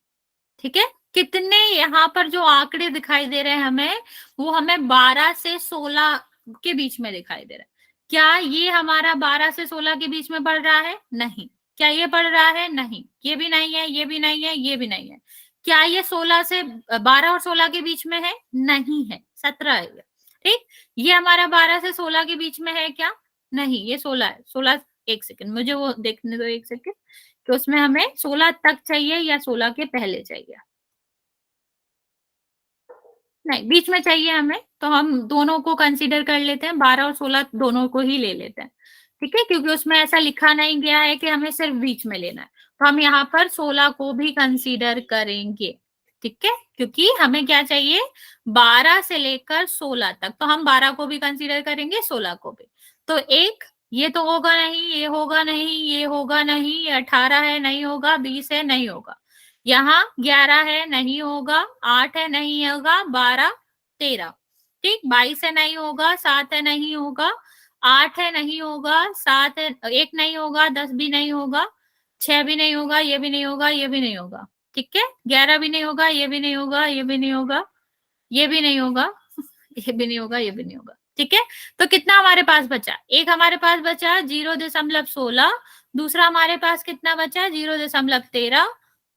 ठीक है, कितने यहाँ पर जो आंकड़े दिखाई दे रहे हैं हमें, वो हमें 12 से 16 के बीच में दिखाई दे रहा है। क्या ये हमारा 12 से 16 के बीच में बढ़ रहा है, नहीं। क्या ये बढ़ रहा है, नहीं। ये भी नहीं है, ये भी नहीं है, ये भी नहीं है। क्या ये 16 से 12 और 16 के बीच में है, नहीं है, 17 है ये। ठीक, ये हमारा 12 से 16 के बीच में है क्या, नहीं, ये 16 है। 16, एक सेकंड मुझे वो देखने दो, एक सेकंड, कि उसमें हमें 16 तक चाहिए या 16 के पहले चाहिए। नहीं, बीच में चाहिए हमें, तो हम दोनों को कंसीडर कर लेते हैं, 12 और 16 दोनों को ही ले लेते हैं। ठीक है, क्योंकि उसमें ऐसा लिखा नहीं गया है कि हमें सिर्फ बीच में लेना है, तो हम यहाँ पर 16 को भी कंसीडर करेंगे। ठीक है, क्योंकि हमें क्या चाहिए, 12 से लेकर 16 तक, तो हम 12 को भी कंसीडर करेंगे, 16 को भी। तो एक, ये तो होगा नहीं, ये होगा नहीं, ये होगा नहीं, ये 18 है नहीं होगा, 20 है नहीं होगा, यहाँ 11 है नहीं होगा, 8 है नहीं होगा, 12, 13, ठीक, 22 है नहीं होगा, 7 है नहीं होगा, 8 है नहीं होगा, 7 है, 1 नहीं होगा, 10 भी नहीं होगा, 6 भी नहीं होगा, ये भी नहीं होगा, ये भी नहीं होगा। ठीक है, 11 भी नहीं होगा, ये भी नहीं होगा, ये भी नहीं होगा, ये भी नहीं होगा, ये भी नहीं होगा, ये भी नहीं होगा। ठीक है, तो कितना हमारे पास बचा, एक हमारे पास बचा 0.16, दूसरा हमारे पास कितना बचा 0.13,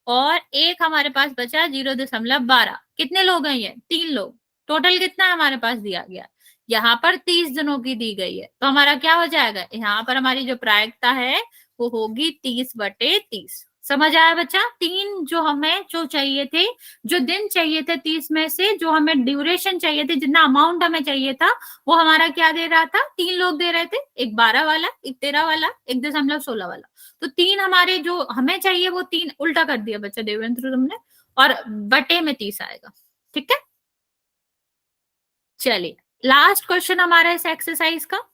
और एक हमारे पास बचा 0.12। कितने लोग हैं ये, 3 लोग। टोटल कितना हमारे पास दिया गया, यहाँ पर 30 जनों की दी गई है, तो हमारा क्या हो जाएगा, यहाँ पर हमारी जो प्रायिकता है वो होगी 30/30। समझ आया बच्चा, 3 जो हमें जो चाहिए थे, जो दिन चाहिए थे 30 में से, जो हमें ड्यूरेशन चाहिए थे, जितना अमाउंट हमें चाहिए था, वो हमारा क्या दे रहा था, 3 लोग दे रहे थे, एक 12 वाला, एक 13 वाला, एक 0.16 वाला। तो 3 हमारे जो हमें चाहिए वो 3 उल्टा कर दिया बच्चा देवेंद्र तुमने, और बटे में 30 आएगा। ठीक है, चलिए लास्ट क्वेश्चन हमारा इस एक्सरसाइज का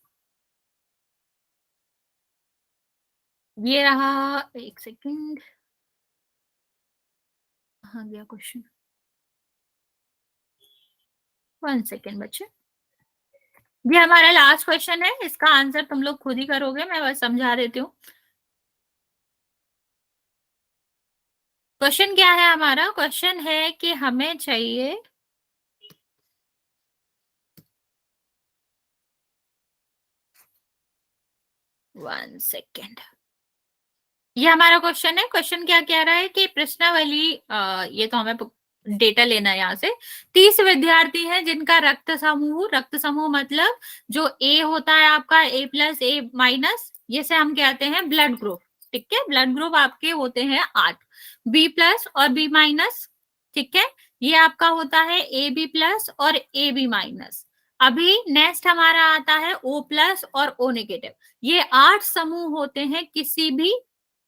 ये रहा। एक सेकंड, कहाँ गया क्वेश्चन, 1 सेकंड बच्चे। ये हमारा लास्ट क्वेश्चन है, इसका आंसर तुम लोग खुद ही करोगे, मैं बस समझा देती हूँ। क्वेश्चन क्या है हमारा, क्वेश्चन है कि हमें चाहिए 1 सेकेंड, ये हमारा क्वेश्चन है। क्वेश्चन क्या कह रहा है कि प्रश्नावली, ये तो हमें डेटा लेना है यहाँ से, 30 विद्यार्थी हैं जिनका रक्त समूह मतलब जो ए होता है आपका A+, A-, ये से हम कहते हैं ब्लड ग्रुप। ठीक है, ब्लड ग्रुप आपके होते हैं 8, B+ और B-। ठीक है, ये आपका होता है AB+ और AB-। अभी नेक्स्ट हमारा आता है O+ और O-। ये 8 समूह होते हैं, किसी भी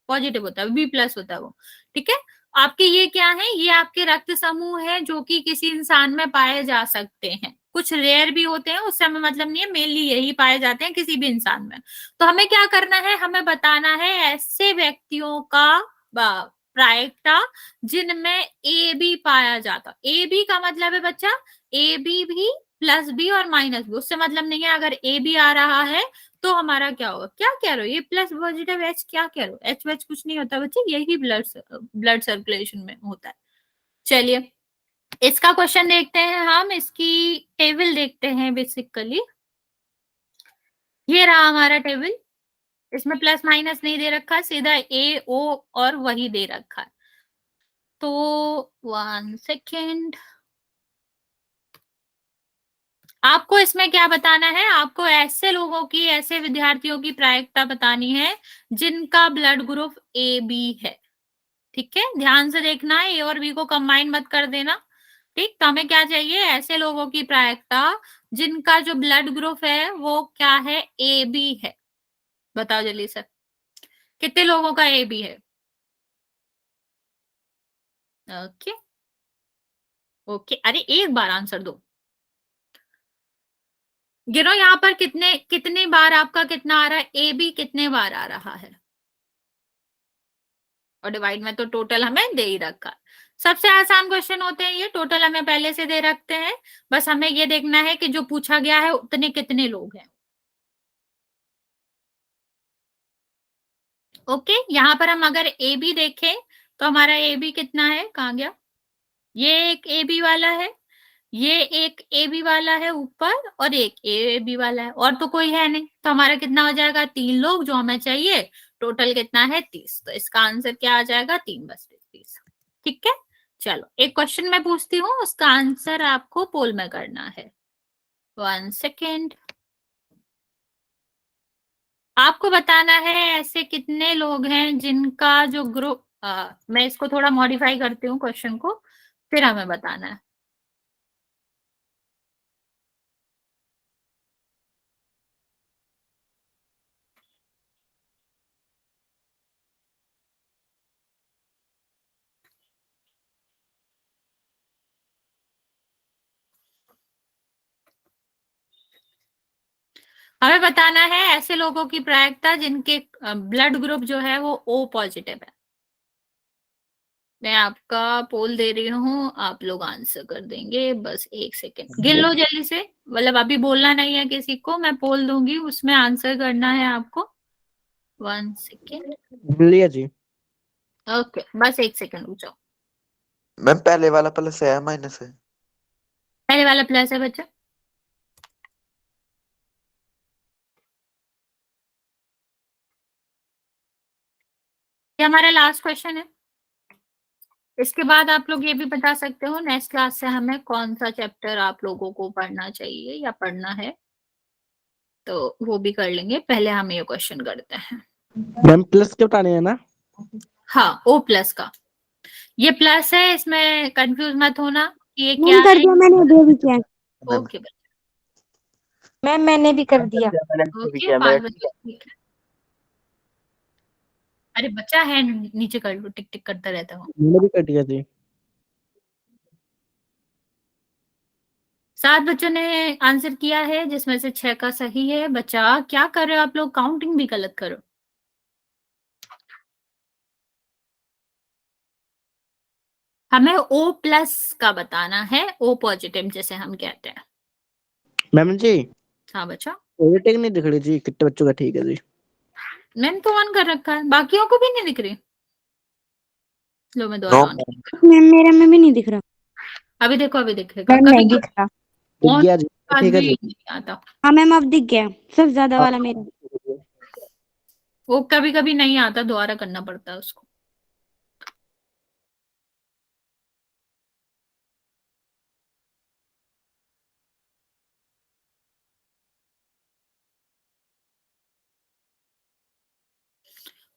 पॉजिटिव होता है, B+ होता है वो। ठीक है, आपके ये क्या है, ये आपके रक्त समूह है जो कि किसी इंसान में पाए जा सकते हैं, कुछ रेयर भी होते हैं, उससे हमें मतलब नहीं है, मेनली यही पाए जाते हैं किसी भी इंसान में। तो हमें क्या करना है, हमें बताना है ऐसे व्यक्तियों का प्रायिकता जिनमें ए बी पाया जाता। ए बी का मतलब है बच्चा ए बी भी +B और -B, उससे मतलब नहीं है। अगर ए बी आ रहा है तो हमारा क्या होगा, क्या कह रहे हो, ये प्लस पॉजिटिव H, क्या कह रहे हो, H कुछ नहीं होता बच्चे, यही ब्लड सर्कुलेशन में होता है। चलिए इसका क्वेश्चन देखते हैं हम, इसकी टेबल देखते हैं बेसिकली। ये रहा हमारा टेबल, इसमें प्लस माइनस नहीं दे रखा, सीधा ए ओ और वही दे रखा है। तो 1 सेकेंड, आपको इसमें क्या बताना है, आपको ऐसे लोगों की, ऐसे विद्यार्थियों की प्रायिकता बतानी है जिनका ब्लड ग्रुप ए बी है। ठीक है, ध्यान से देखना है, ए और बी को कंबाइन मत कर देना। ठीक, तो हमें क्या चाहिए, ऐसे लोगों की प्रायिकता जिनका जो ब्लड ग्रुप है वो क्या है, ए बी है। बताओ जल्दी से, कितने लोगों का ए बी है? ओके ओके, अरे एक बार आंसर दो। गिनो यहाँ पर कितनी बार आपका कितना आ रहा है, ए बी कितने बार आ रहा है, और डिवाइड में तो टोटल हमें दे ही रखा। सबसे आसान क्वेश्चन होते हैं ये, टोटल हमें पहले से दे रखते हैं, बस हमें ये देखना है कि जो पूछा गया है उतने कितने लोग हैं। ओके, यहाँ पर हम अगर ए बी देखें तो हमारा ए बी कितना है, कहाँ गया, ये एक ए बी वाला है, ये एक ए बी वाला है ऊपर, और एक ए बी वाला है, और तो कोई है नहीं, तो हमारा कितना हो जाएगा, 3 लोग जो हमें चाहिए। टोटल कितना है, 30। तो इसका आंसर क्या आ जाएगा, 3/30। ठीक है, चलो एक क्वेश्चन मैं पूछती हूँ, उसका आंसर आपको पोल में करना है। 1 सेकेंड, आपको बताना है ऐसे कितने लोग हैं जिनका जो ग्रुप, मैं इसको थोड़ा मॉडिफाई करती हूँ क्वेश्चन को, फिर हमें बताना है। हमें बताना है ऐसे लोगों की प्रायिकता जिनके ब्लड ग्रुप जो है वो ओ पॉजिटिव है। मैं आपका पोल दे रही हूँ, आप लोग आंसर कर देंगे, बस 1 सेकेंड गिन लो जल्दी से, मतलब अभी बोलना नहीं है किसी को, मैं पोल दूंगी उसमें आंसर करना है आपको। 1 सेकेंड, लिया जी। ओके, बस 1 सेकेंड रुक जाओ। मैम पहले वाला प्लस है या माइनस है? पहले वाला प्लस है बच्चा, ये हमारा लास्ट क्वेश्चन है। इसके बाद आप लोग ये भी बता सकते हो नेक्स्ट क्लास से हमें कौन सा चैप्टर आप लोगों को पढ़ना चाहिए या पढ़ना है, तो वो भी कर लेंगे, पहले हम ये क्वेश्चन करते हैं। मैम प्लस के बताने हैं ना? हाँ, ओ प्लस का, ये प्लस है, इसमें कंफ्यूज मत होना कि ये क्या मैम कर है। दिया मैंने, दे भी किया। मैम ओके बच्चा, मैम मैंने भी कर दिया। ओके 5 बच्चे, ठीक है। अरे बच्चा है नीचे कर लो, टिक टिक करता रहता हूँ। मैंने भी कर दिया जी। 7 बच्चों ने आंसर किया है जिसमें से 6 का सही है। बच्चा क्या कर रहे हो आप लोग, काउंटिंग भी गलत करो। हमें ओ प्लस का बताना है, ओ पॉजिटिव जैसे हम कहते हैं। मैम जी हाँ बच्चा, रेटिंग नहीं दिख रही जी, कितने बच्चों का ठीक है जी? मैंने तो ऑन कर रखा है, बाकियों को भी नहीं दिख रही। लो मैं नो दोबारा ऑन, मैम मेरा में भी नहीं दिख रहा। अभी देखो, अभी दिखेगा। मैम कभी नहीं दिख रहा। दिख ऑन गया जी, बाद ठीक है भी जी। नहीं आता, हाँ मैम अब दिख गया, सबसे ज्यादा वाला मेरा। वो कभी कभी नहीं आता, दोबारा करना पड़ता है उसको।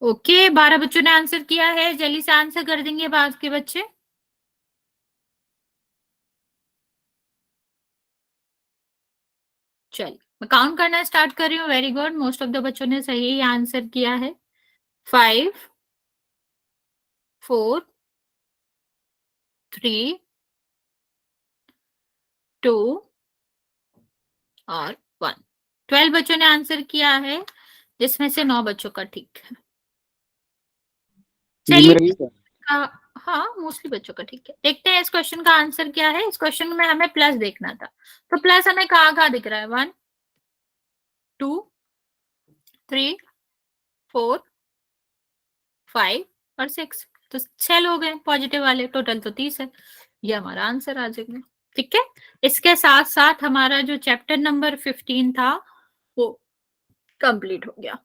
ओके, 12 बच्चों ने आंसर किया है, जल्दी से आंसर कर देंगे बाद के बच्चे। चलिए मैं काउंट करना स्टार्ट कर रही हूँ। Very good, most of the बच्चों ने सही आंसर किया है। 5 4 3 2 और 1। 12 बच्चों ने आंसर किया है जिसमें से 9 बच्चों का ठीक है। ये चलिए मेरा ठीक है। हाँ मोस्टली बच्चों का ठीक है। देखते हैं इस क्वेश्चन का आंसर क्या है। इस क्वेश्चन में हमें प्लस देखना था, तो प्लस हमें कहाँ कहाँ दिख रहा है, 1 2 3 4 5 और 6। तो 6 लोग हैं पॉजिटिव वाले, टोटल तो 30 है। ये हमारा आंसर आ जाएगा। ठीक है, इसके साथ साथ हमारा जो चैप्टर नंबर 15 था वो कंप्लीट हो गया।